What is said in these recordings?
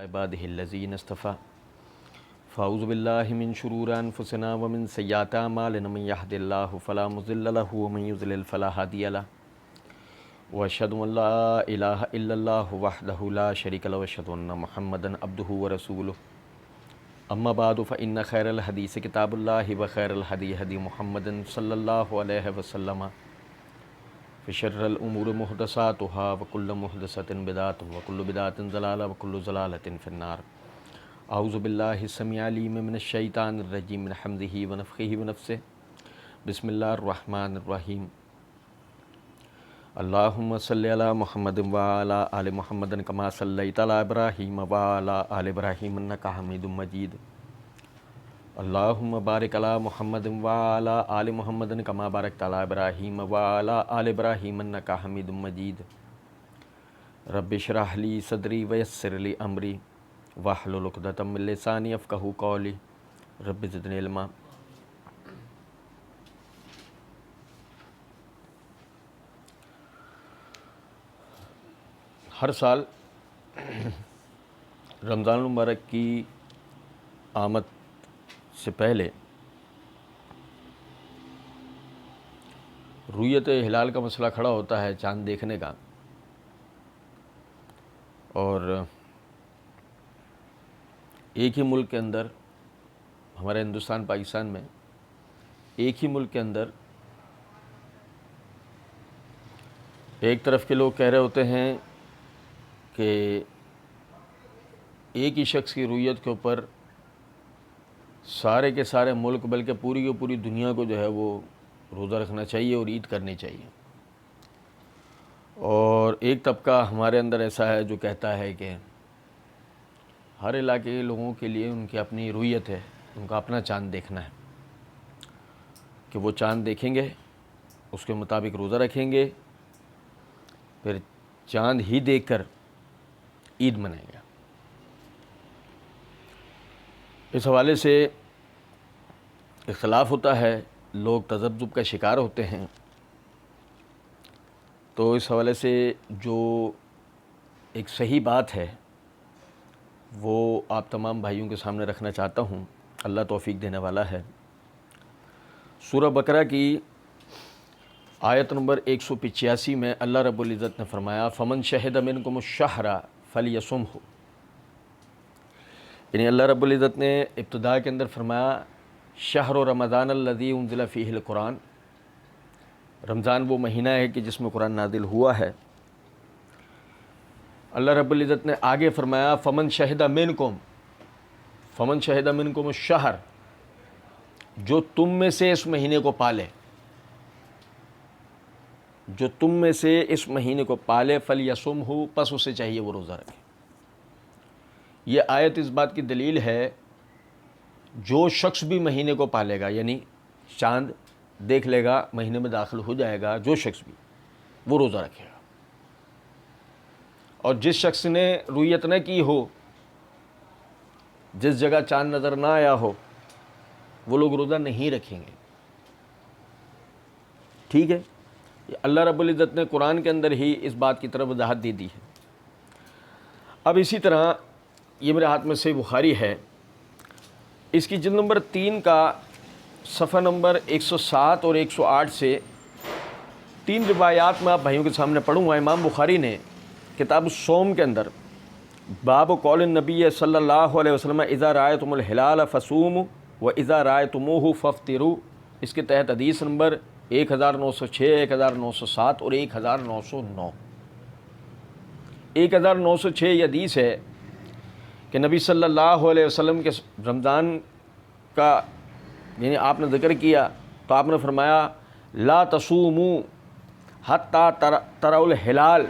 عباده الذین اصطفى فاعوذ باللہ من شرور انفسنا ومن سیئات اعمالنا من يهد الله فلا مضل له ومن يضلل فلا هادي له واشهد ان لا الہ الا اللہ وحدہ لا شریک له واشهد ان محمدا عبدہ ورسولہ اما بعد فان خیر الحدیث کتاب اللہ وخیر الہدی ہدی محمد صلی اللہ علیہ وسلم فشر الامور محدثاتها وكل محدثۃ بدعۃ وكل بدعۃ ضلالہ وكل ضلالۃ فی النار اعوذ باللہ السمیع العلیم من الشیطان الرجیم من حمزہ ونفخہ ونفثہ بسم اللہ الرحمن الرحیم اللہم صلی علی محمد وعلی آل محمد کما صلیت علی ابراہیم وعلی آل ابراہیم انک حمید مجید اللہم بارک علی محمد وعلی آل محمد کما بارکت علی ابراہیم وعلی آل ابراہیم انک حمید مجید رب اشرح لی صدری ویسر لی امری واحلل عقدۃ من لسانی یفقہوا قولی رب زدنی علما۔ ہر سال رمضان المبارک کی آمد سے پہلے رؤیت ہلال کا مسئلہ کھڑا ہوتا ہے، چاند دیکھنے کا، اور ایک ہی ملک کے اندر، ہمارے ہندوستان پاکستان میں ایک ہی ملک کے اندر ایک طرف کے لوگ کہہ رہے ہوتے ہیں کہ ایک ہی شخص کی رؤیت کے اوپر سارے کے سارے ملک بلکہ پوری کی پوری دنیا کو جو ہے وہ روزہ رکھنا چاہیے اور عید کرنی چاہیے، اور ایک طبقہ ہمارے اندر ایسا ہے جو کہتا ہے کہ ہر علاقے کے لوگوں کے لیے ان کی اپنی رؤیت ہے، ان کا اپنا چاند دیکھنا ہے، کہ وہ چاند دیکھیں گے، اس کے مطابق روزہ رکھیں گے، پھر چاند ہی دیکھ کر عید منائیں گے۔ اس حوالے سے اختلاف ہوتا ہے، لوگ تذبذب کا شکار ہوتے ہیں، تو اس حوالے سے جو ایک صحیح بات ہے وہ آپ تمام بھائیوں کے سامنے رکھنا چاہتا ہوں، اللہ توفیق دینے والا ہے۔ سورہ بقرہ کی آیت نمبر 185 میں اللہ رب العزت نے فرمایا فمن شہد منکم الشہر فلیصمہ، یعنی اللہ رب العزت نے ابتدا کے اندر فرمایا شہر رمضان الذی انزل فیہ القرآن، رمضان وہ مہینہ ہے کہ جس میں قرآن نازل ہوا ہے۔ اللہ رب العزت نے آگے فرمایا فمن شہد منکم الشہر، جو تم میں سے اس مہینے کو پالے، جو تم میں سے اس مہینے کو پالے فلیصمہ، پس اسے چاہیے وہ روزہ رکھے۔ یہ آیت اس بات کی دلیل ہے جو شخص بھی مہینے کو پالے گا، یعنی چاند دیکھ لے گا، مہینے میں داخل ہو جائے گا، جو شخص بھی وہ روزہ رکھے گا، اور جس شخص نے رؤیت نہ کی ہو، جس جگہ چاند نظر نہ آیا ہو، وہ لوگ روزہ نہیں رکھیں گے۔ ٹھیک ہے، اللہ رب العزت نے قرآن کے اندر ہی اس بات کی طرف وضاحت دے دی ہے۔ اب اسی طرح یہ میرے ہاتھ میں صحیح بخاری ہے، اس کی جلد نمبر 3 کا صفحہ نمبر 107 اور 108 سے 3 روایات میں آپ بھائیوں کے سامنے پڑھوں گا۔ امام بخاری نے کتاب الصوم کے اندر باب قول النبی صلی اللہ علیہ وسلم اذا رأیتم الہلال فصوموا واذا رأیتموہ فافطروا، اس کے تحت حدیث نمبر 1906، 1907 اور 1909۔ 1906 یہ حدیث ہے کہ نبی صلی اللہ علیہ وسلم کے رمضان کا یعنی آپ نے ذکر کیا تو آپ نے فرمایا لا تصوموا حتی تروا الہلال،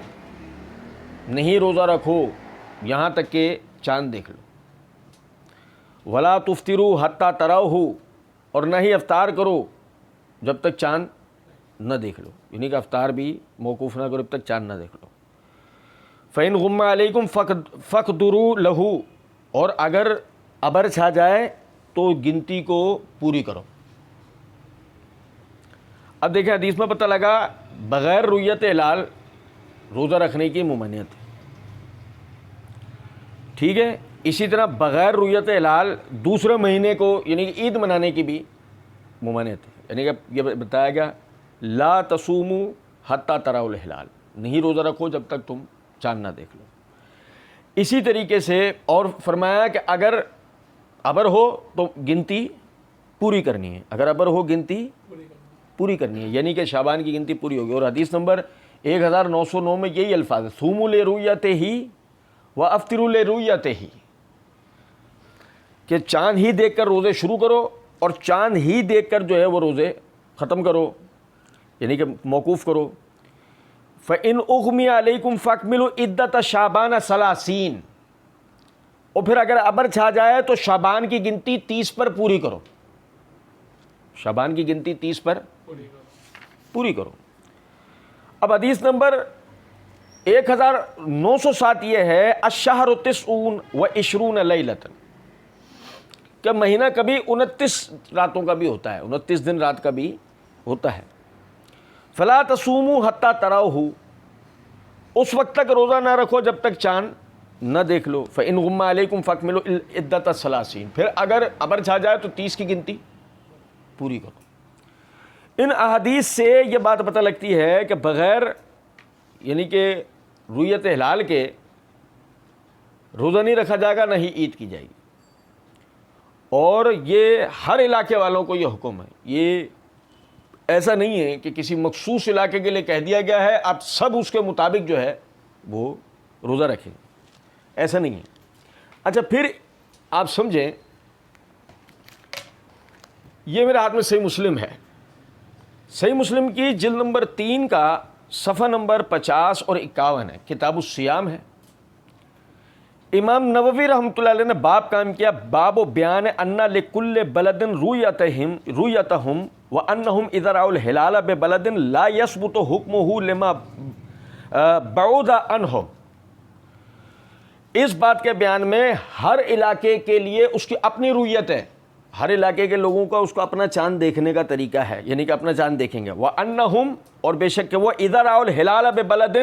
نہیں روزہ رکھو یہاں تک کہ چاند دیکھ لو، ولا تفطروا حتی تروہ، اور نہ ہی افطار کرو جب تک چاند نہ دیکھ لو، یعنی کہ افطار بھی موقوف نہ کرو جب تک چاند نہ دیکھ لو۔ فَإِنْ غُمَّ عَلَيْكُمْ فَاقْدُرُوا لَهُ، اور اگر ابر چھا جائے تو گنتی کو پوری کرو۔ اب دیکھیں حدیث میں پتہ لگا بغیر رؤیت ہلال روزہ رکھنے کی ممانعت ہے۔ ٹھیک ہے. اسی طرح بغیر رؤیت ہلال دوسرے مہینے کو یعنی کہ عید منانے کی بھی ممانعت ہے. یعنی کہ یہ بتایا گیا لا تصوموا حتی تروا الہلال، نہیں روزہ رکھو جب تک تم چاند نہ دیکھ لو. اسی طریقے سے اور فرمایا کہ اگر ابر ہو تو گنتی پوری کرنی ہے، اگر ابر ہو گنتی پوری کرنی ہے، یعنی کہ شعبان کی گنتی پوری ہوگی. اور حدیث نمبر 1909 میں یہی الفاظ ہے صوموا لرؤیتہ وافطروا لرؤیتہ، کہ چاند ہی دیکھ کر روزے شروع کرو اور چاند ہی دیکھ کر جو ہے وہ روزے ختم کرو، یعنی کہ موقوف کرو. فَإِنْ أُغْمِيَ عَلَيْكُمْ فَأَكْمِلُوا عِدَّةَ شَعْبَانَ 30، اور پھر اگر ابر چھا جائے تو شعبان کی گنتی 30 پر پوری کرو، شعبان کی گنتی 30 پر پوری کرو. اب حدیث نمبر 1907 یہ ہے الشہر 29 لیلۃ، کہ مہینہ کبھی 29 راتوں کا بھی ہوتا ہے، 29 دن رات کا بھی ہوتا ہے. فلا تصوموا حتی تروہ، اس وقت تک روزہ نہ رکھو جب تک چاند نہ دیکھ لو. فإن غم علیکم فاکملوا عدۃ 30، پھر اگر ابر چھا جائے تو 30 کی گنتی پوری کرو. ان احادیث سے یہ بات پتہ لگتی ہے کہ بغیر یعنی کہ رؤیت ہلال کے روزہ نہیں رکھا جائے گا، نہ ہی عید کی جائے گی. اور یہ ہر علاقے والوں کو یہ حکم ہے، یہ ایسا نہیں ہے کہ کسی مخصوص علاقے کے لیے کہہ دیا گیا ہے آپ سب اس کے مطابق جو ہے وہ روزہ رکھیں، ایسا نہیں ہے. اچھا پھر آپ سمجھیں، یہ میرے ہاتھ میں صحیح مسلم ہے، صحیح مسلم کی جلد نمبر 3 کا صفحہ نمبر 50 اور 51 ہے، کتاب الصیام ہے. امام نووی رحمۃ اللہ علیہ نے باب کام کیا، باب و بیان ان لکل بلد رؤیتہم وانہم اذا رأوا الہلال ببلد لا یثبت حکمہ لما بعد عنہ. اس بات کے بیان میں ہر علاقے کے لیے اس کی اپنی رؤیت ہے، ہر علاقے کے لوگوں کا اس کو اپنا چاند دیکھنے کا طریقہ ہے، یعنی کہ اپنا چاند دیکھیں گے. وانہم، اور بے شک کہ وہ اذا رأوا الہلال ببلد،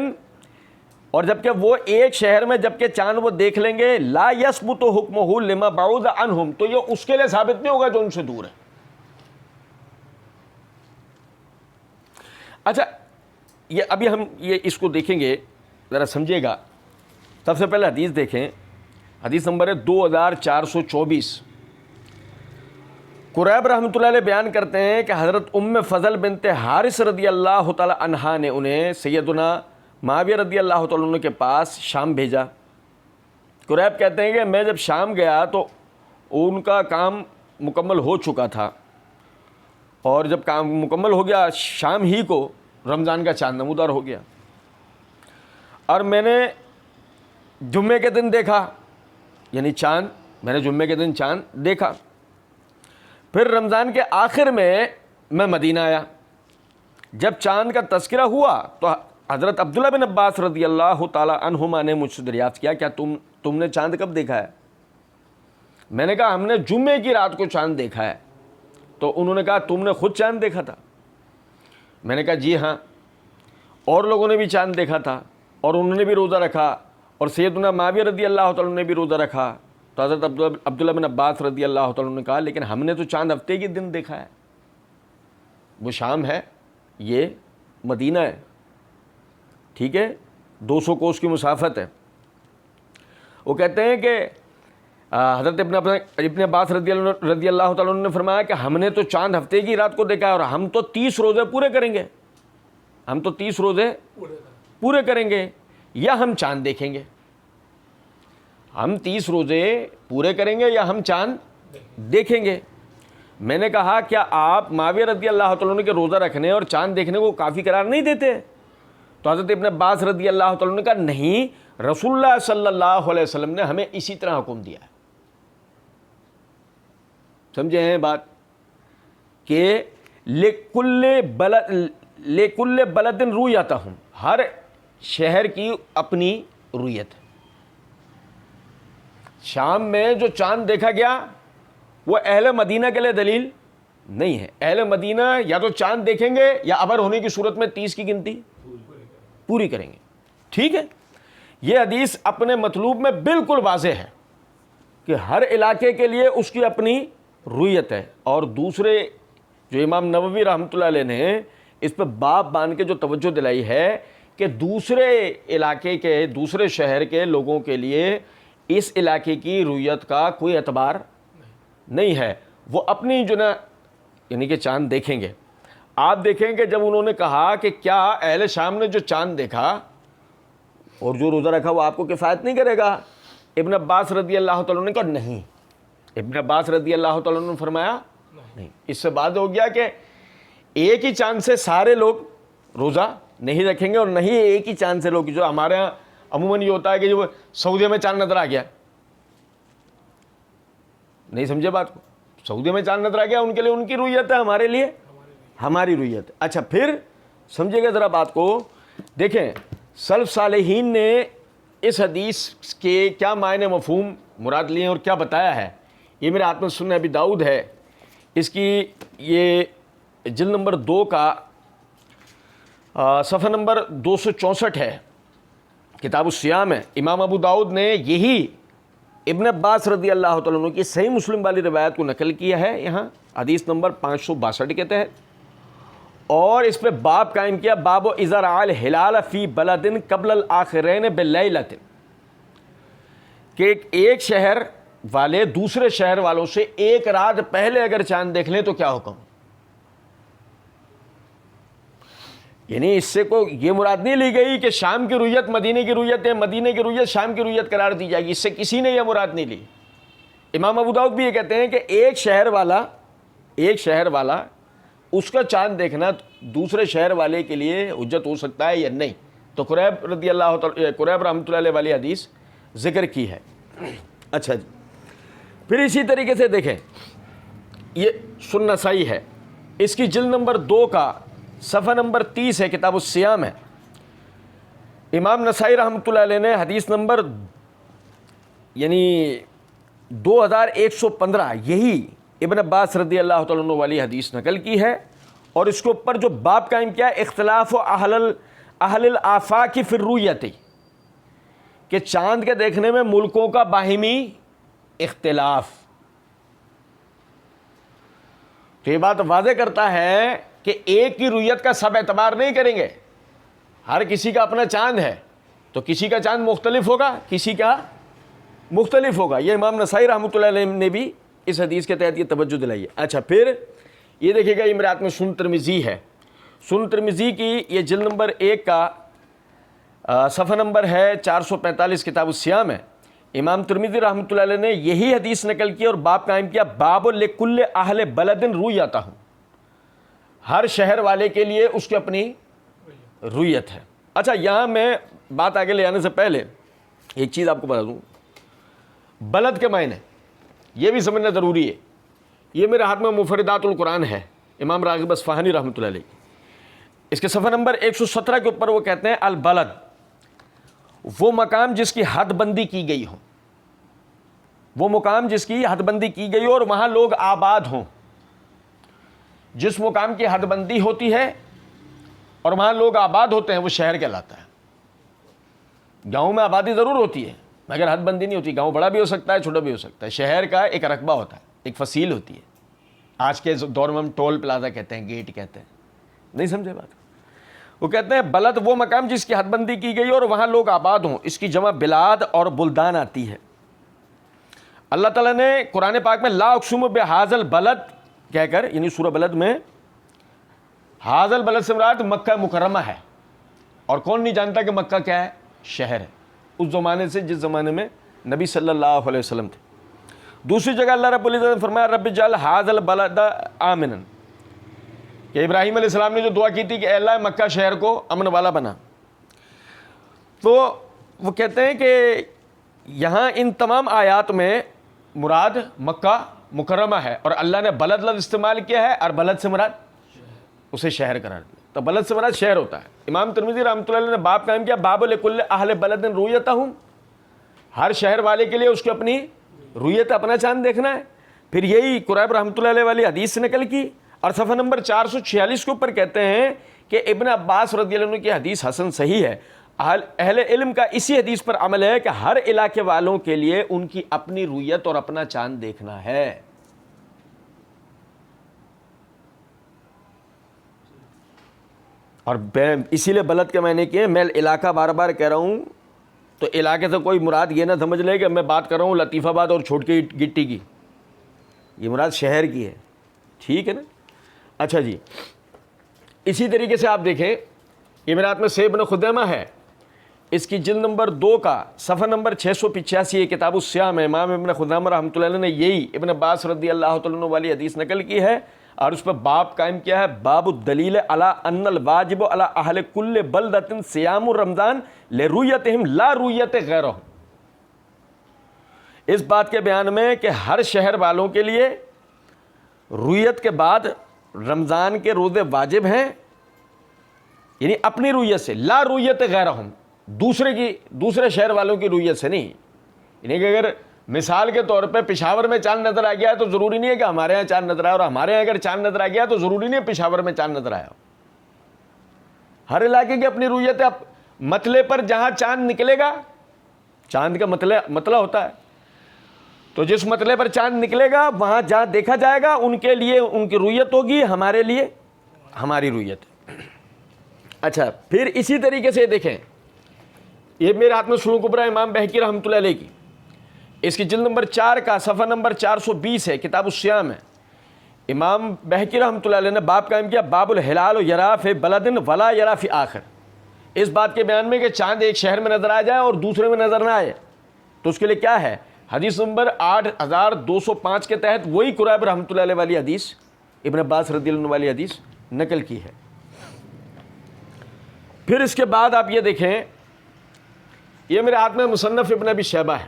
اور جبکہ وہ ایک شہر میں جبکہ چاند وہ دیکھ لیں گے، لا یثبت حکمہ لما بعد عنہم، تو یہ اس کے لیے ثابت نہیں ہوگا جو ان سے دور ہے. اچھا یہ ابھی ہم یہ اس کو دیکھیں گے، ذرا سمجھے گا. سب سے پہلے حدیث دیکھیں، حدیث نمبر ہے 2424. قریب رحمۃ اللہ علیہ بیان کرتے ہیں کہ حضرت ام فضل بنت حارث رضی اللہ تعالی عنہا نے انہیں سیدنا معاویہ رضی اللہ تعالیٰ عنہ کے پاس شام بھیجا. قریب کہتے ہیں کہ میں جب شام گیا تو ان کا کام مکمل ہو چکا تھا، اور جب کام مکمل ہو گیا شام ہی کو رمضان کا چاند نمودار ہو گیا، اور میں نے جمعے کے دن دیکھا، یعنی چاند میں نے جمعے کے دن چاند دیکھا. پھر رمضان کے آخر میں مدینہ آیا. جب چاند کا تذکرہ ہوا تو حضرت عبداللہ بن عباس رضی اللہ تعالی عنہما نے مجھ سے دریافت کیا، کیا تم نے چاند کب دیکھا ہے؟ میں نے کہا ہم نے جمعے کی رات کو چاند دیکھا ہے. تو انہوں نے کہا تم نے خود چاند دیکھا تھا؟ میں نے کہا جی ہاں، اور لوگوں نے بھی چاند دیکھا تھا اور انہوں نے بھی روزہ رکھا، اور سیدنا معاویہ رضی اللہ تعالیٰ نے بھی روزہ رکھا. تو حضرت عبداللہ بن عباس رضی اللہ تعالیٰ نے کہا لیکن ہم نے تو چاند ہفتے کے دن دیکھا ہے، وہ شام ہے، یہ مدینہ ہے، ٹھیک ہے، 200 کوس کی مسافت ہے. وہ کہتے ہیں کہ حضرت ابن عباس رضی اللہ تعالیٰ عنہ نے فرمایا کہ ہم نے تو چاند ہفتے کی رات کو دیکھا ہے، اور ہم تو 30 روزے پورے کریں گے، ہم تو 30 روزے پورے کریں گے، یا ہم چاند دیکھیں گے. ہم 30 روزے پورے کریں گے یا ہم چاند دیکھیں گے. میں نے کہا کیا آپ معاویہ رضی اللہ تعالیٰ عنہ کے روزہ رکھنے اور چاند دیکھنے کو کافی قرار نہیں دیتے؟ تو حضرت ابن عباس رضی اللہ تعالیٰ عنہ نے کہا نہیں، رسول اللہ صلی اللہ علیہ وسلم نے ہمیں اسی طرح حکم دیا ہے. سمجھے ہیں بات کہ لکل بلد رؤیتہم، ہر شہر کی اپنی رؤیت ہے. شام میں جو چاند دیکھا گیا وہ اہل مدینہ کے لیے دلیل نہیں ہے. اہل مدینہ یا تو چاند دیکھیں گے یا ابر ہونے کی صورت میں 30 کی گنتی پوری کریں گے. ٹھیک ہے، یہ حدیث اپنے مطلوب میں بالکل واضح ہے کہ ہر علاقے کے لیے اس کی اپنی رویت ہے. اور دوسرے جو امام نووی رحمۃ اللہ علیہ نے اس پہ باب باندھ کے جو توجہ دلائی ہے کہ دوسرے علاقے کے دوسرے شہر کے لوگوں کے لیے اس علاقے کی رویت کا کوئی اعتبار نہیں ہے. وہ اپنی جو نا یعنی کہ چاند دیکھیں گے. آپ دیکھیں کہ جب انہوں نے کہا کہ کیا اہل شام نے جو چاند دیکھا اور جو روزہ رکھا وہ آپ کو کفایت نہیں کرے گا؟ ابن عباس رضی اللہ تعالیٰ نے کہا نہیں. ابن عباس رضی اللہ تعالیٰ نے فرمایا نہیں. اس سے بات ہو گیا کہ ایک ہی چاند سے سارے لوگ روزہ نہیں رکھیں گے اور نہیں ایک ہی چاند سے لوگ. جو ہمارے یہاں عموماً یہ ہوتا ہے کہ جو سعودیہ میں چاند نظر آ گیا, نہیں سمجھے بات کو, سعودیہ میں چاند نظر آ گیا, ان کے لیے ان کی رویت ہے, ہمارے لیے ہماری رویت ہے. اچھا پھر سمجھے گا ذرا بات کو. دیکھیں سلف صالحین نے اس حدیث کے کیا معنی مفہوم مراد لیے اور کیا بتایا ہے. یہ میرے ہاتھ میں سنن ابی داؤد ہے, اس کی یہ جلد نمبر 2 کا صفحہ نمبر 264 ہے, کتاب الصیام ہے. امام ابو داؤد نے یہی ابن عباس رضی اللہ تعالیٰ عنہ کی صحیح مسلم والی روایت کو نقل کیا ہے یہاں حدیث نمبر 562 کے تحت, اور اس پہ باب قائم کیا, باب اذا رأى الہلال فی بلد قبل الآخرین بلیلۃ, کہ ایک شہر والے دوسرے شہر والوں سے ایک رات پہلے اگر چاند دیکھ لیں تو کیا حکم. یعنی اس سے کوئی یہ مراد نہیں لی گئی کہ شام کی رویت مدینے کی رویت ہے, مدینے کی رویت شام کی رویت قرار دی جائے گی, اس سے کسی نے یہ مراد نہیں لی. امام ابو داؤد بھی یہ کہتے ہیں کہ ایک شہر والا اس کا چاند دیکھنا دوسرے شہر والے کے لیے حجت ہو سکتا ہے یا نہیں. تو قریب رحمۃ اللہ علیہ والی حدیث ذکر کی ہے. اچھا جی, پھر اسی طریقے سے دیکھیں یہ سنن نسائی ہے, اس کی جلد نمبر 2 کا صفحہ نمبر 30 ہے, کتاب الصیام ہے. امام نسائی رحمۃ اللہ علیہ نے حدیث نمبر یعنی 2115 یہی ابن عباس رضی اللہ تعالیٰ عنہ والی حدیث نقل کی ہے, اور اس کے اوپر جو باب قائم کیا اختلاف اہل الآفاق فی الرؤیۃ, کہ چاند کے دیکھنے میں ملکوں کا باہمی اختلاف. تو یہ بات واضح کرتا ہے کہ ایک کی رویت کا سب اعتبار نہیں کریں گے, ہر کسی کا اپنا چاند ہے, تو کسی کا چاند مختلف ہوگا, کسی کا مختلف ہوگا. یہ امام نسائی رحمۃ اللہ علیہ نے بھی اس حدیث کے تحت یہ توجہ دلائی ہے. اچھا پھر یہ دیکھیے گا, یہ میرے ہاتھ میں سنن ترمذی ہے, سنن ترمذی کی یہ جلد نمبر 1 کا صفحہ نمبر ہے 445, کتاب الصیام ہے. امام ترمذی رحمۃ اللہ علیہ نے یہی حدیث نقل کی اور باب قائم کیا, باب لکل اہل بلد رویتہ, ہر شہر والے کے لیے اس کی اپنی رویت ہے. اچھا یہاں میں بات آگے لے جانے سے پہلے ایک چیز آپ کو بتا دوں, بلد کے معنی یہ بھی سمجھنا ضروری ہے. یہ میرے ہاتھ میں مفردات القرآن ہے, امام راغب اصفہانی رحمۃ اللہ علیہ, اس کے صفحہ نمبر 117 کے اوپر وہ کہتے ہیں البلد وہ مقام جس کی حد بندی کی گئی ہو, وہ مقام جس کی حد بندی کی گئی ہو اور وہاں لوگ آباد ہوں. جس مقام کی حد بندی ہوتی ہے اور وہاں لوگ آباد ہوتے ہیں وہ شہر کہلاتا ہے. گاؤں میں آبادی ضرور ہوتی ہے مگر حد بندی نہیں ہوتی. گاؤں بڑا بھی ہو سکتا ہے, چھوٹا بھی ہو سکتا ہے. شہر کا ایک رقبہ ہوتا ہے, ایک فصیل ہوتی ہے. آج کے دور میں ہم ٹول پلازا کہتے ہیں, گیٹ کہتے ہیں, نہیں سمجھے بات. وہ کہتے ہیں بلد وہ مقام جس کی حد بندی کی گئی اور وہاں لوگ آباد ہوں. اس کی جمع بلاد اور بلدان آتی ہے. اللہ تعالیٰ نے قرآن پاک میں لا اقسم بہذا البلد کہہ کر, یعنی سورہ بلد میں ھذا البلد سے مراد مکہ مکرمہ ہے. اور کون نہیں جانتا کہ مکہ کیا ہے؟ شہر ہے, اس زمانے سے جس زمانے میں نبی صلی اللہ علیہ وسلم تھے. دوسری جگہ اللہ رب العزت نے فرمایا رب اجعل ھذا البلد آمنا, کہ ابراہیم علیہ السلام نے جو دعا کی تھی کہ اے اللہ مکہ شہر کو امن والا بنا. تو وہ کہتے ہیں کہ یہاں ان تمام آیات میں مراد مکہ مکرمہ ہے اور اللہ نے بلد لفظ استعمال کیا ہے اور بلد سے مراد اسے شہر قرار دیا. تو بلد سے مراد شہر ہوتا ہے. امام ترمذی رحمۃ اللہ علیہ نے باب قائم کیا باب لکل اہل بلد رویتہم, ہر شہر والے کے لیے اس کی اپنی رویت, اپنا چاند دیکھنا ہے. پھر یہی قریب رحمۃ اللہ علیہ والی حدیث سے نقل کی اور صفحہ نمبر 446 کے اوپر کہتے ہیں کہ ابن عباس رضی اللہ عنہ کی حدیث حسن صحیح ہے. اہل علم کا اسی حدیث پر عمل ہے کہ ہر علاقے والوں کے لیے ان کی اپنی رویت اور اپنا چاند دیکھنا ہے. اور اسی لیے بلد کے معنی کیے. میں علاقہ بار بار کہہ رہا ہوں تو علاقے سے کوئی مراد یہ نہ سمجھ لے کہ میں بات کر رہا ہوں لطیف آباد اور چھوٹکی گٹی کی. یہ مراد شہر کی ہے. ٹھیک ہے نا. اچھا جی, اسی طریقے سے آپ دیکھیں امارات میں سیب بن خدیمہ ہے, اس کی جلد نمبر 2 کا صفحہ نمبر 685 یہ کتاب الصیام ہے. امام ابن خدیمہ رحمۃ اللہ علیہ نے یہی ابن عباس رضی اللہ تعالیٰ عنہ والی حدیث نقل کی ہے اور اس پر باب قائم کیا ہے, باب الدلیل علی ان الواجب علی اہل کل بلدۃ صیام رمضان لرؤیتہم لا رؤیت غیرہم. اس بات کے بیان میں کہ ہر شہر والوں کے لیے رؤیت کے بعد رمضان کے روزے واجب ہیں, یعنی اپنی رؤیت سے, لا رؤیت غیرہم, دوسرے شہر والوں کی رؤیت سے نہیں. یعنی کہ اگر مثال کے طور پہ پشاور میں چاند نظر آ گیا تو ضروری نہیں ہے کہ ہمارے یہاں چاند نظر آیا, اور ہمارے یہاں اگر چاند نظر آ گیا تو ضروری نہیں ہے پشاور میں چاند نظر آیا. ہر علاقے کی اپنی رؤیت ہے. مطلع پر جہاں چاند نکلے گا, چاند کا مطلع ہوتا ہے, تو جس مطلع پر چاند نکلے گا وہاں جہاں دیکھا جائے گا ان کے لیے ان کی رؤیت ہوگی, ہمارے لیے ہماری رؤیت. اچھا, پھر اسی طریقے سے دیکھیں, یہ میرے ہاتھ میں سنن کبریٰ امام بہقی رحمۃ اللہ علیہ کی, اس کی جلد نمبر 4 کا صفحہ نمبر 420 ہے, کتاب الصیام ہے. امام بہقی رحمۃ اللہ علیہ نے باب قائم کیا, باب الہلال یرا فی بلد ولا یرا فی آخر. اس بات کے بیان میں کہ چاند ایک شہر میں نظر آ جائے اور دوسرے میں نظر نہ آئے تو اس کے لیے کیا ہے. حدیث نمبر 8205 کے تحت وہی قریب رحمۃ اللہ علیہ والی حدیث, ابن عباس رضی اللہ عنہ والی حدیث نقل کی ہے. پھر اس کے بعد آپ یہ دیکھیں, یہ میرے ہاتھ میں مصنف ابن ابی شیبہ ہے,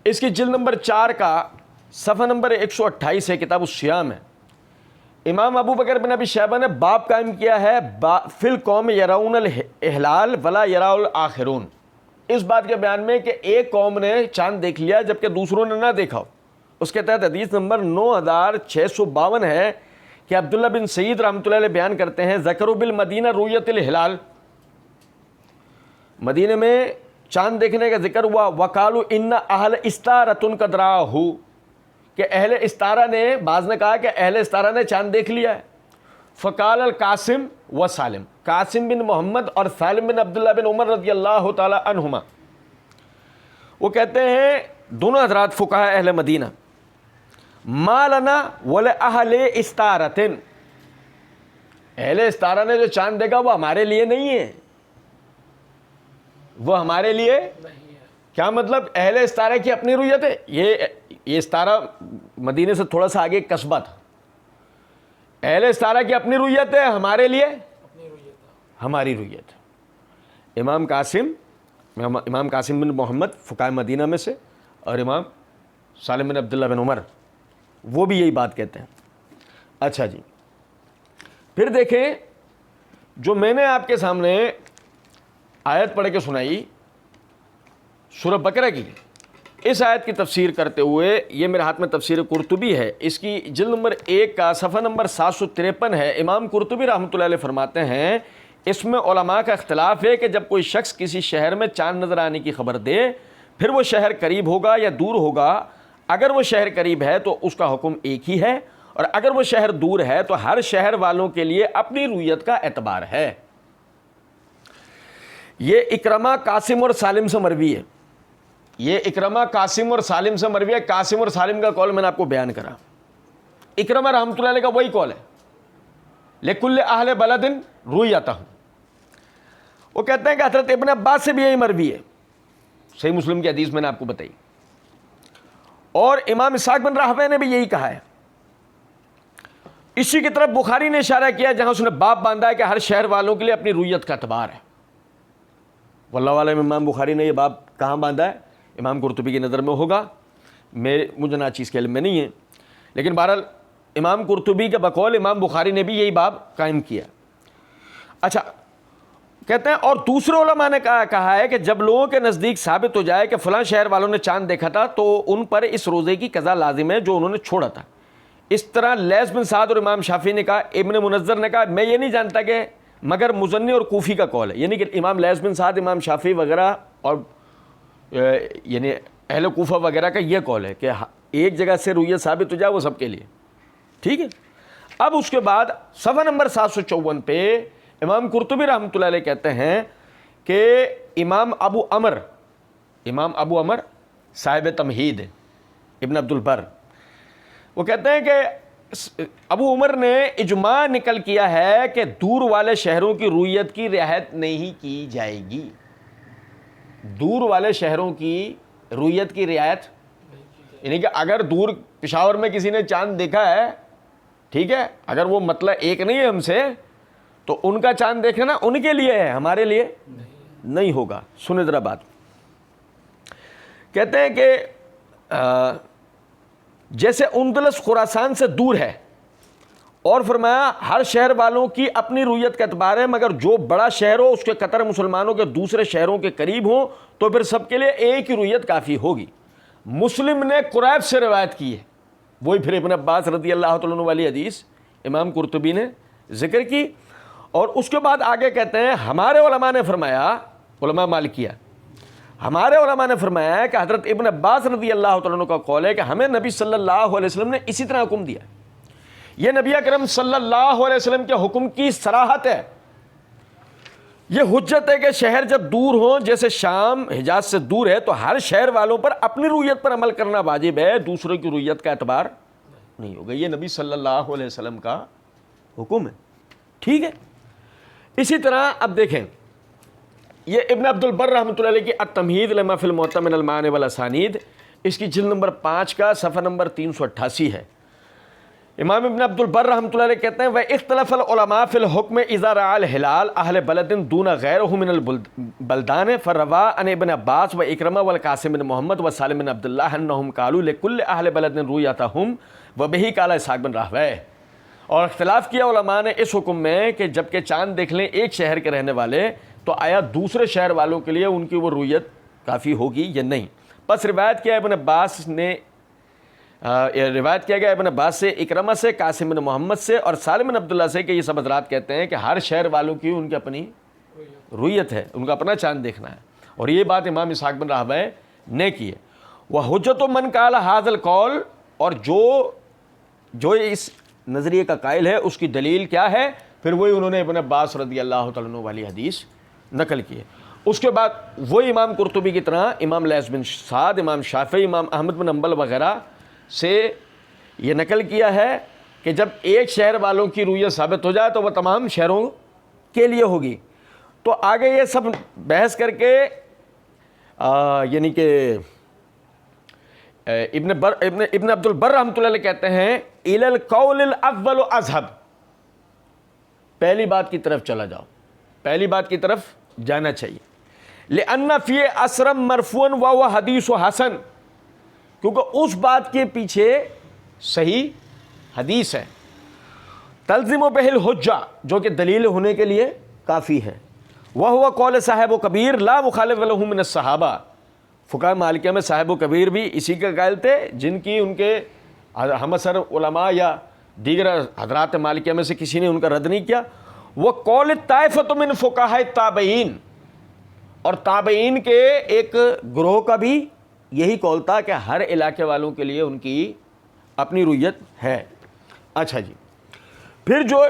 اس کی جلد نمبر 4 کا صفحہ نمبر 128 ہے, کتاب الصیام ہے. امام ابو بکر بن ابی شیبہ نے باب قائم کیا ہے, فی القوم یرون الاحلال ولا یرا الاخرون. اس بات کے بیان میں کہ ایک قوم نے چاند دیکھ لیا جبکہ دوسروں نے نہ دیکھا. اس کے تحت حدیث نمبر 9652 ہے کہ عبداللہ بن سعید رحمۃ اللہ علیہ بیان کرتے ہیں, ذکروا بالمدینہ رؤیت الہلال, مدینے میں چاند دیکھنے کا ذکر ہوا. وقالوا ان اہل استارۃ قد راہ, کہ اہل استارہ نے, بعض نے کہا کہ اہل استارہ نے چاند دیکھ لیا ہے. فقال القاسم و سالم, قاسم بن محمد اور سالم بن عبداللہ بن عمر رضی اللہ تعالی عنہما, وہ کہتے ہیں دونوں حضرات فقہاء اہل مدینہ, ما لنا ولأہل استارۃ, اہل استارہ نے جو چاند دیکھا وہ ہمارے لیے نہیں ہے, وہ ہمارے لیے کیا مطلب, اہل استارہ کی اپنی رؤیت ہے. یہ استارہ مدینے سے تھوڑا سا آگے ایک قصبہ تھا. اہل استارہ کی اپنی رؤیت ہے, ہمارے لیے ہماری رؤیت. امام قاسم بن محمد فقہاء مدینہ میں سے, اور امام سالم بن عبداللہ بن عمر وہ بھی یہی بات کہتے ہیں. اچھا جی, پھر دیکھیں جو میں نے آپ کے سامنے آیت پڑھ کے سنائی سورہ بقرہ کی, اس آیت کی تفسیر کرتے ہوئے, یہ میرے ہاتھ میں تفسیر قرطبی ہے, اس کی جلد نمبر 1 کا صفحہ نمبر 753 ہے. امام قرطبی رحمۃ اللہ علیہ فرماتے ہیں اس میں علماء کا اختلاف ہے کہ جب کوئی شخص کسی شہر میں چاند نظر آنے کی خبر دے, پھر وہ شہر قریب ہوگا یا دور ہوگا. اگر وہ شہر قریب ہے تو اس کا حکم ایک ہی ہے, اور اگر وہ شہر دور ہے تو ہر شہر والوں کے لیے اپنی رؤیت کا اعتبار ہے. یہ اکرمہ قاسم اور سالم سے مروی ہے, یہ اکرمہ قاسم اور سالم سے مروی ہے. قاسم اور سالم کا قول میں نے آپ کو بیان کرا. اکرمہ رحمۃ اللہ علیہ کا وہی قول ہے, لکل اہل بلد رؤیتہم. وہ کہتے ہیں کہ حضرت ابن عباس سے بھی یہی مروی ہے, صحیح مسلم کی حدیث میں نے آپ کو بتائی. اور امام اسحاق بن راہویہ نے بھی یہی کہا ہے. اسی کی طرف بخاری نے اشارہ کیا جہاں اس نے باب باندھا ہے کہ ہر شہر والوں کے لیے اپنی رؤیت کا اعتبار ہے. واللہ عالم امام بخاری نے یہ باب کہاں باندھا ہے, امام قرطبی کی نظر میں ہوگا, مجھے نہ چیز کے علم میں نہیں ہے, لیکن بہرحال امام قرطبی کے بقول امام بخاری نے بھی یہی باب قائم کیا. اچھا, کہتے ہیں اور دوسرے علماء نے کہا ہے کہ جب لوگوں کے نزدیک ثابت ہو جائے کہ فلاں شہر والوں نے چاند دیکھا تھا تو ان پر اس روزے کی قضا لازم ہے جو انہوں نے چھوڑا تھا. اس طرح لیث بن سعد اور امام شافعی نے کہا, ابن منذر نے کہا میں یہ نہیں جانتا کہ مگر مزنی اور کوفی کا قول ہے، یعنی کہ امام لیث بن سعد، امام شافعی وغیرہ اور یعنی اہل کوفہ وغیرہ کا یہ قول ہے کہ ایک جگہ سے رؤیت ثابت ہو جائے وہ سب کے لیے، ٹھیک ہے۔ اب اس کے بعد صفحہ نمبر 754 پہ امام قرطبی رحمۃ اللہ علیہ کہتے ہیں کہ امام ابو عمر صاحب تمہید ابن عبد البر، وہ کہتے ہیں کہ ابو عمر نے اجماع نقل کیا ہے کہ دور والے شہروں کی رؤیت کی رعایت نہیں کی جائے گی، دور والے شہروں کی رؤیت کی رعایت، یعنی کہ اگر دور پشاور میں کسی نے چاند دیکھا ہے، ٹھیک ہے، اگر وہ مطلب ایک نہیں ہے ہم سے، تو ان کا چاند دیکھنا ان کے لیے ہے، ہمارے لیے نہیں ہوگا۔ سنیں ذرا بات، کہتے ہیں کہ جیسے اندلس خراسان سے دور ہے، اور فرمایا ہر شہر والوں کی اپنی رؤیت کا اعتبار ہے، مگر جو بڑا شہر ہو اس کے قطر مسلمانوں کے دوسرے شہروں کے قریب ہوں تو پھر سب کے لیے ایک ہی رؤیت کافی ہوگی۔ مسلم نے قریب سے روایت کی ہے، وہی پھر ابن عباس رضی اللہ تعالیٰ عنہ والی حدیث امام قرطبی نے ذکر کی، اور اس کے بعد آگے کہتے ہیں ہمارے علماء نے فرمایا، علماء مالکیہ، ہمارے علماء نے فرمایا کہ حضرت ابن عباس رضی اللہ تعالیٰ عنہ کا قول ہے کہ ہمیں نبی صلی اللہ علیہ وسلم نے اسی طرح حکم دیا۔ یہ نبی اکرم صلی اللہ علیہ وسلم کے حکم کی صراحت ہے، یہ حجت ہے کہ شہر جب دور ہوں، جیسے شام حجاز سے دور ہے، تو ہر شہر والوں پر اپنی رؤیت پر عمل کرنا واجب ہے، دوسروں کی رؤیت کا اعتبار نہیں ہوگا۔ یہ نبی صلی اللہ علیہ وسلم کا حکم ہے، ٹھیک ہے۔ اسی طرح اب دیکھیں، یہ ابن عبد البر رحمۃ اللہ علیہ کی التمہید لما فی الموطأ من المعانی والاسانید، اس کی جلد نمبر 5 کا صفحہ نمبر 388 ہے۔ امام ابن عبد البر رحمۃ اللہ علیہ کہتے ہیں وَاِخْتَلَفَ الْعُلَمَاء فِي الْحُكْمِ إِذَا رَأَى الْهِلَالَ أَهْلَ بَلَدٍ دُونَ غَيْرِهِ مِنَ الْبَلْدَانِ فَرَوَى عَنْ ابن عباس وإكرمة والقاسم بن محمد وسالم بن عبد الله أنهم قالوا لكل أهل بلد رؤيتهم وبه قال اسحاق بن راہویہ۔ اور اختلاف کیا علماء نے اس حکم میں کہ جب کہ چاند دیکھ لیں ایک شہر کے رہنے والے تو آیا دوسرے شہر والوں کے لیے ان کی وہ رؤیت کافی ہوگی یا نہیں۔ پس روایت کیا ابن عباس نے روایت کیا گیا ابن عباس سے، اکرمہ سے، قاسم بن محمد سے اور سالم بن عبداللہ سے کہ یہ سب حضرات کہتے ہیں کہ ہر شہر والوں کی ان کی اپنی رؤیت ہے، ان کا اپنا چاند دیکھنا ہے، اور یہ بات امام اسحاق بن راہویہ نے کی ہے۔ وحجت من قال ھذا القول، اور جو اس نظریے کا قائل ہے اس کی دلیل کیا ہے، پھر وہی انہوں نے ابن عباس رضی اللہ تعالیٰ عنہ والی حدیث نقل کی ہے۔ اس کے بعد وہی امام قرطبی کی طرح امام لیث بن سعد، امام شافعی، امام احمد بن حنبل وغیرہ سے یہ نقل کیا ہے کہ جب ایک شہر والوں کی رؤیت ثابت ہو جائے تو وہ تمام شہروں کے لیے ہوگی۔ تو آگے یہ سب بحث کر کے یعنی کہ ابن عبد البر رحمۃ اللہ علیہ کہتے ہیں الی القول الاول اذهب، پہلی بات کی طرف چلا جاؤ، پہلی بات کی طرف جانا چاہیے۔ لأن فی اثر مرفوعا وهو حدیث حسن، کیونکہ اس بات کے پیچھے صحیح حدیث ہے، تلزم بہ الحجہ، جو کہ دلیل ہونے کے لیے کافی ہے۔ وہو قول صاحب و کبیر لا مخالف له من الصحابہ، فقہاء مالکیہ میں صاحب و کبیر بھی اسی کے قائل تھے، جن کی ان کے ہم اثر علماء یا دیگر حضرات مالکیہ میں سے کسی نے ان کا رد نہیں کیا۔ وہ قول طائفۃ من فقہاء التابعین، اور تابعین کے ایک گروہ کا بھی یہی قول تھا کہ ہر علاقے والوں کے لیے ان کی اپنی رؤیت ہے۔ اچھا جی، پھر جو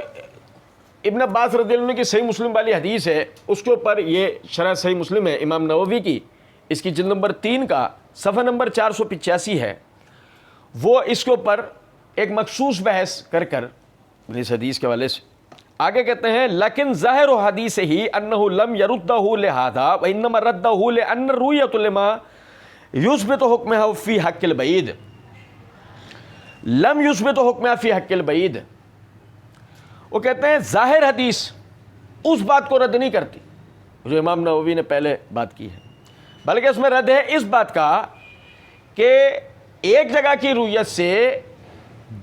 ابن عباس رضی اللہ عنہ کی صحیح مسلم والی حدیث ہے، اس کے اوپر یہ شرح صحیح مسلم ہے امام نووی کی، اس کی جلد نمبر 3 کا صفحہ نمبر 485 ہے، وہ اس کے اوپر ایک مخصوص بحث کر اس حدیث کے حوالے سے آگے کہتے ہیں لیکن ظاہر حدیث ہی انہ لم یردہ لہذا وانما ردہ لان الرؤیۃ لما یثبت حکمہ فی حق البعید، لم یثبت حکمہ فی حق البعید۔ وہ کہتے ہیں ظاہر حدیث اس بات کو رد نہیں کرتی جو امام نووی نے پہلے بات کی ہے، بلکہ اس میں رد ہے اس بات کا کہ ایک جگہ کی رؤیت سے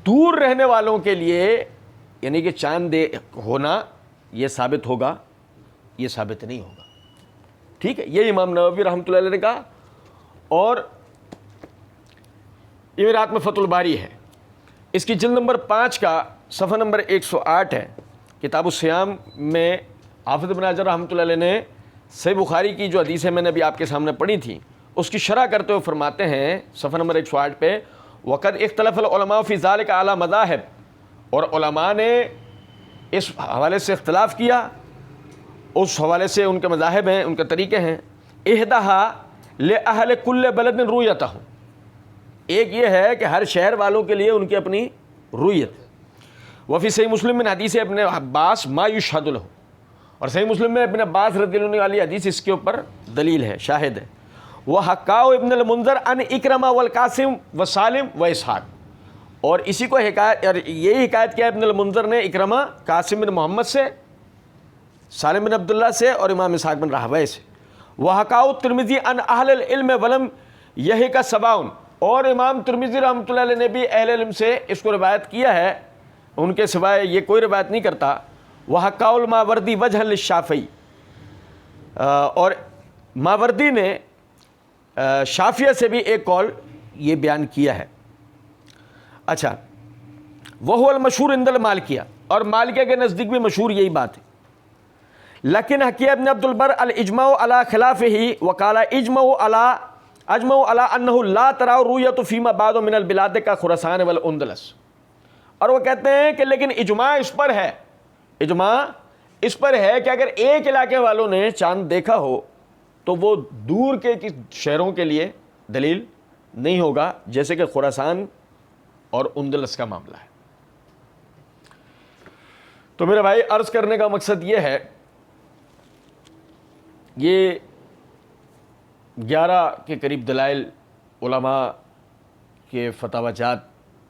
دور رہنے والوں کے لیے یعنی کہ چاند ہونا یہ ثابت ہوگا، یہ ثابت نہیں ہوگا، ٹھیک ہے۔ یہ امام نووی رحمۃ اللہ علیہ نے کہا، اور امارات میں فتح الباری ہے، اس کی جلد نمبر 5 کا صفحہ نمبر 108 ہے، کتاب الصیام میں حافظ ابن حجر رحمۃ اللہ علیہ نے صحیح بخاری کی جو حدیثیں میں نے ابھی آپ کے سامنے پڑھی تھیں اس کی شرح کرتے ہوئے فرماتے ہیں صفحہ نمبر 108 پہ، وقد اختلف العلماء فی ذلک علی مذاہب، اور علماء نے اس حوالے سے اختلاف کیا، اس حوالے سے ان کے مذاہب ہیں، ان کے طریقے ہیں۔ احدہا لأہل کل بلد رؤیتہ، ایک یہ ہے کہ ہر شہر والوں کے لیے ان کی اپنی رؤیت۔ وفی صحیح مسلم من حدیث ابن عباس ما یشہد لہ، اور صحیح مسلم میں ابن عباس رضی اللہ عنہ والی حدیث اس کے اوپر دلیل ہے، شاہد ہے۔ وحکاؤ ابن المنذر عن اکرمہ والقاسم وسالم واسحاق، اور اسی کو حکایت، اور یہی حکایت کیا ابن المنذر نے اکرمہ، قاسم بن محمد سے، سالم بن عبداللہ سے، اور امام اسحاق بن راہویہ سے۔ وحکاؤ ترمذی عن اہل العلم ولم یحک سباؤن، اور امام ترمذی رحمۃ اللہ علیہ نے بھی اہل علم سے اس کو روایت کیا ہے، ان کے سوائے یہ کوئی روایت نہیں کرتا۔ وحکاؤ الماوردی وجہ للشافعی، اور ماوردی نے شافعیہ سے بھی ایک قول یہ بیان کیا ہے۔ اچھا، وہ المشہور عند المالکیہ، اور مالکیہ کے نزدیک بھی مشہور یہی بات ہے۔ لیکن حکیہ ابن عبد البر الاجماع علی خلافہ وقال اجمعوا علی انہ لا ترى رؤیۃ فیما بعد من البلاد کا خراسان والاندلس، اور وہ کہتے ہیں کہ لیکن اجماع اس پر ہے، اجماع اس پر ہے کہ اگر ایک علاقے والوں نے چاند دیکھا ہو تو وہ دور کے شہروں کے لیے دلیل نہیں ہوگا، جیسے کہ خراسان اور اندلس کا معاملہ ہے۔ تو میرے بھائی، عرض کرنے کا مقصد یہ ہے، یہ 11 کے قریب دلائل علماء کے فتاوی جات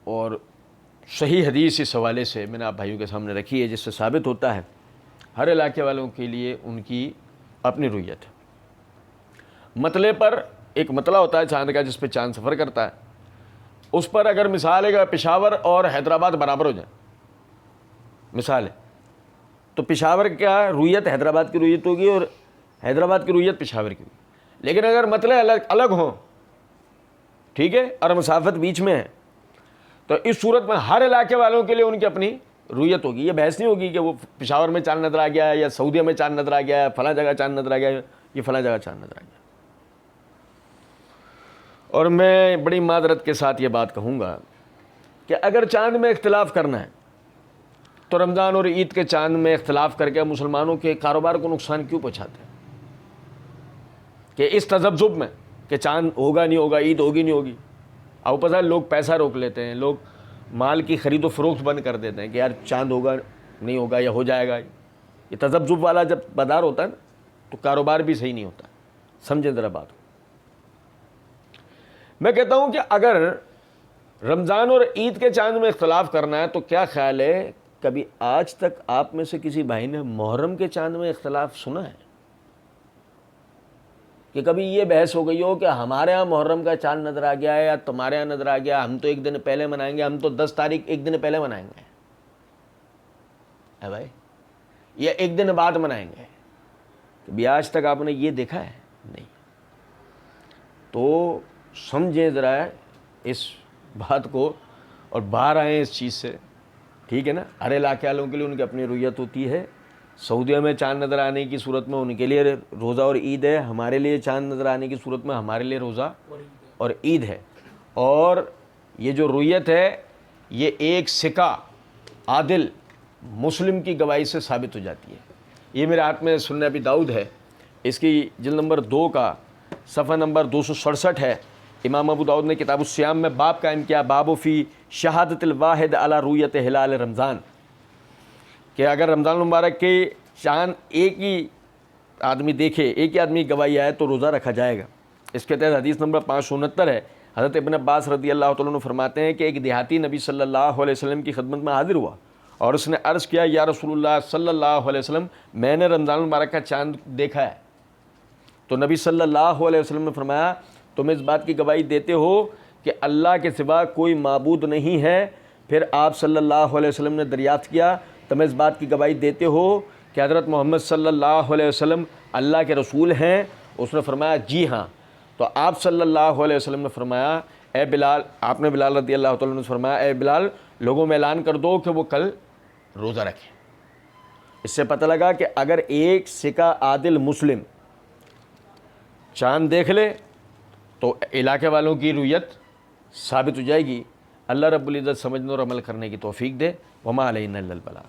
اور صحیح حدیث اس حوالے سے میں نے آپ بھائیوں کے سامنے رکھی ہے، جس سے ثابت ہوتا ہے ہر علاقے والوں کے لیے ان کی اپنی رؤیت ہے۔ مطلع پر ایک مطلع ہوتا ہے چاند کا، جس پہ چاند سفر کرتا ہے، اس پر اگر مثال ہے کہ پشاور اور حیدرآباد برابر ہو جائیں، مثال ہے، تو پشاور کا رؤیت حیدرآباد کی رؤیت ہوگی اور حیدرآباد کی رؤیت پشاور کی ہوگی۔ لیکن اگر مطلع الگ ہوں، ٹھیک ہے، اور مسافت بیچ میں ہے، تو اس صورت میں ہر علاقے والوں کے لیے ان کی اپنی رؤیت ہوگی۔ یہ بحث نہیں ہوگی کہ وہ پشاور میں چاند نظر آ گیا ہے، یا سعودیہ میں چاند نظر آ گیا ہے، فلاں جگہ چاند نظر آ گیا ہے، یہ فلاں جگہ چاند نظر آ گیا۔ اور میں بڑی معذرت کے ساتھ یہ بات کہوں گا کہ اگر چاند میں اختلاف کرنا ہے تو رمضان اور عید کے چاند میں اختلاف کر کے مسلمانوں کے کاروبار کو نقصان کیوں پہنچاتے ہیں؟ کہ اس تذبذب میں کہ چاند ہوگا نہیں ہوگا، عید ہوگی نہیں ہوگی، اب پتہ ہے لوگ پیسہ روک لیتے ہیں، لوگ مال کی خرید و فروخت بند کر دیتے ہیں کہ یار چاند ہوگا نہیں ہوگا یا ہو جائے گا۔ یہ تذبذب والا جب بازار ہوتا ہے نا تو کاروبار بھی صحیح نہیں ہوتا۔ سمجھیں ذرا بات۔ میں کہتا ہوں کہ اگر رمضان اور عید کے چاند میں اختلاف کرنا ہے تو کیا خیال ہے، کبھی آج تک آپ میں سے کسی بھائی نے محرم کے چاند میں اختلاف سنا ہے؟ کہ کبھی یہ بحث ہو گئی ہو کہ ہمارے ہاں محرم کا چاند نظر آ گیا ہے یا تمہارے ہاں نظر آ گیا، ہم تو ایک دن پہلے منائیں گے، ہم تو 10 تاریخ ایک دن پہلے منائیں گے، ہے بھائی، یا ایک دن بعد منائیں گے؟ کبھی آج تک آپ نے یہ دیکھا ہے؟ نہیں۔ تو سمجھیں ذرا اس بات کو اور باہر آئیں اس چیز سے، ٹھیک ہے نا۔ ہر علاقے والوں کے لیے ان کی اپنی رؤیت ہوتی ہے۔ سعودیہ میں چاند نظر آنے کی صورت میں ان کے لیے روزہ اور عید ہے، ہمارے لیے چاند نظر آنے کی صورت میں ہمارے لیے روزہ اور عید ہے۔ اور یہ جو رؤیت ہے یہ ایک سکہ عادل مسلم کی گواہی سے ثابت ہو جاتی ہے۔ یہ میرے ہاتھ میں سنن ابی داؤد ہے، اس کی جلد نمبر 2 کا صفحہ نمبر 267 ہے۔ امام ابو داؤد نے کتاب الصیام میں باب قائم کیا، باب فی شہادت الواحد علی رؤیت ہلال رمضان، کہ اگر رمضان المبارک کے چاند ایک ہی آدمی دیکھے، ایک ہی آدمی گواہی آئے تو روزہ رکھا جائے گا۔ اس کے تحت حدیث نمبر 569 ہے۔ حضرت ابن عباس رضی اللہ تعالیٰ عنہ فرماتے ہیں کہ ایک دیہاتی نبی صلی اللہ علیہ وسلم کی خدمت میں حاضر ہوا اور اس نے عرض کیا، یا رسول اللہ صلی اللہ علیہ وسلم، میں نے رمضان المبارک کا چاند دیکھا ہے۔ تو نبی صلی اللہ علیہ وسلم نے فرمایا، تم اس بات کی گواہی دیتے ہو کہ اللہ کے سوا کوئی معبود نہیں ہے؟ پھر آپ صلی اللہ علیہ وسلم نے دریافت کیا، تم اس بات کی گواہی دیتے ہو کہ حضرت محمد صلی اللہ علیہ وسلم اللہ کے رسول ہیں؟ اس نے فرمایا جی ہاں۔ تو آپ صلی اللہ علیہ وسلم نے فرمایا، اے بلال، آپ نے بلال رضی اللہ تعالیٰ عنہ نے فرمایا، اے بلال، لوگوں میں اعلان کر دو کہ وہ کل روزہ رکھیں۔ اس سے پتہ لگا کہ اگر ایک سکہ عادل مسلم چاند دیکھ لے تو علاقے والوں کی رویت ثابت ہو جائے گی۔ اللہ رب العزت سمجھنے اور عمل کرنے کی توفیق دے۔ وما علینا الا البلاغ۔